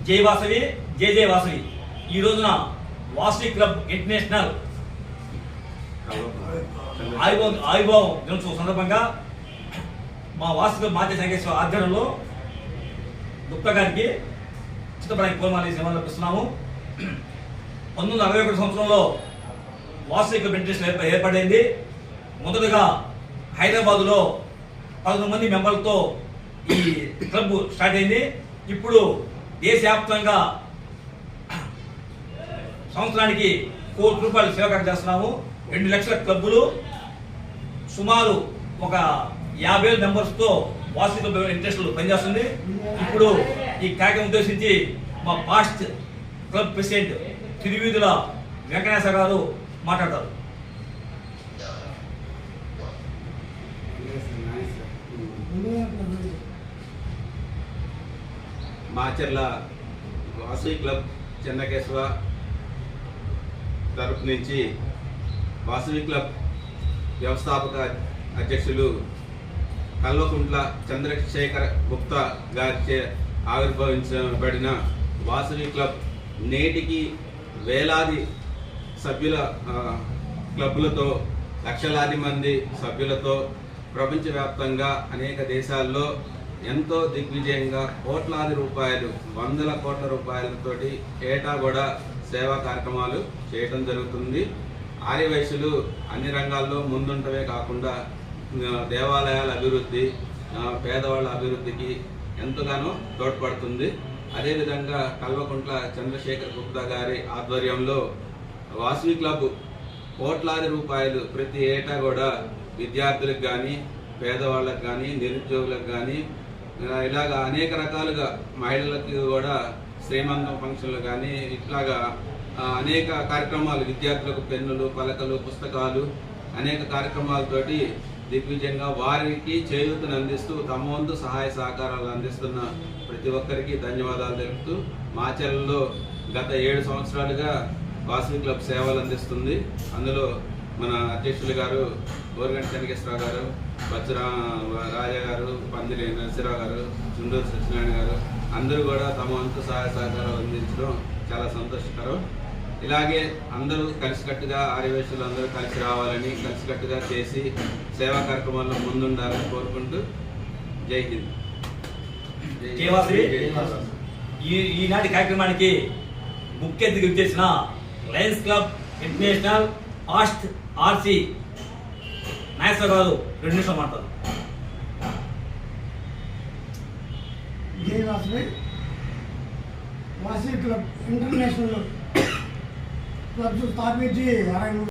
జై వాసవి, జై జై వాసవి. ఈ రోజున వాసవి క్లబ్ ఇంటర్నేషనల్ ఆవిర్భావం దినోత్సవం సందర్భంగా మా వాసవి క్లబ్ మాజీ సంఘేశ్వర ఆధ్వర్యంలో గుప్తా గారికి చిత్తపడానికి పూలమాల సేవలు అర్పిస్తున్నాము. 1961 సంవత్సరంలో వాసవి క్లబ్ ఇంటర్నేషనల్ ఏర్పడింది. మొదటగా హైదరాబాదులో 11 మంది మెంబర్లతో ఈ క్లబ్ స్టార్ట్ అయింది. ఇప్పుడు దేశవ్యాప్తంగా సంవత్సరానికి ₹1 కోటి సేవకారం చేస్తున్నాము. 2 లక్షల క్లబ్బులు, సుమారు ఒక 50,000 మెంబర్స్తో వాసవి క్లబ్ ఇంటర్నేషనల్ పనిచేస్తుంది. ఇప్పుడు ఈ కార్యక్రమం ఉద్దేశించి మా past club president Tiruveedhula Venkateswara గారు మాట్లాడతారు. మాచర్ల వాసవి క్లబ్ చెన్నకేశవ తరపు నుంచి వాసవి క్లబ్ వ్యవస్థాపక అధ్యక్షులు కల్వకుంట్ల చంద్రశేఖర్ గుప్తా గారిచే ఆవిర్భవించబడిన వాసవి క్లబ్ నేటికి వేలాది సభ్యుల క్లబ్లతో, లక్షలాది మంది సభ్యులతో ప్రపంచవ్యాప్తంగా అనేక దేశాల్లో ఎంతో దిగ్విజయంగా కోట్లాది రూపాయలు, వందల కోట్ల రూపాయలతోటి ఏటా కూడా సేవా కార్యక్రమాలు చేయడం జరుగుతుంది. ఆర్యవైశ్యులు అన్ని రంగాల్లో ముందుంటవే కాకుండా దేవాలయాల అభివృద్ధి, పేదవాళ్ళ అభివృద్ధికి ఎంతగానో తోడ్పడుతుంది. అదేవిధంగా కల్వకుంట్ల చంద్రశేఖర్ గుప్తా గారి ఆధ్వర్యంలో వాసవి క్లబ్ కోట్లాది రూపాయలు ప్రతి ఏటా కూడా విద్యార్థులకు కానీ, పేదవాళ్ళకు కానీ, నిరుద్యోగులకు కానీ, ఇలాగా అనేక రకాలుగా మహిళలకు కూడా శ్రీమంతం ఫంక్షన్లు కానీ ఇట్లాగా అనేక కార్యక్రమాలు, విద్యార్థులకు పెన్నులు, పలకలు, పుస్తకాలు, అనేక కార్యక్రమాలతోటి దిగ్విజయంగా వారికి చేయూతను అందిస్తూ తమ వంతు సహాయ సహకారాలు అందిస్తున్న ప్రతి ఒక్కరికి ధన్యవాదాలు తెలుపుతూ మాచర్లలో గత 7 సంవత్సరాలుగా వాసవి క్లబ్ సేవలు అందిస్తుంది. అందులో మన అధ్యక్షులు గారు గోరగంటి చెన్నకేశ్వరరావు గారు, బచ్చరా రాజా గారు, పందిరి నరసింహరావు గారు, చుండూరు సత్యనారాయణ గారు అందరూ కూడా తమ వంతు సహాయ సహకారాలు అందించడం చాలా సంతోషకరం. ఇలాగే అందరూ కలిసికట్టుగా, ఆర్యవేశ్యులు అందరూ కలిసి రావాలని, కలిసికట్టుగా చేసి సేవా కార్యక్రమాల్లో ముందుండాలని కోరుకుంటూ జై హింద్. ఈనాటి కార్యక్రమానికి ముఖ్య అతిథిగా చేసిన Lions club international past RC Nageswara గారు 2 నిమిషాలు మాట్లాడతారు. జై Vasavi. Vasavi club international clubs స్థాపించి 63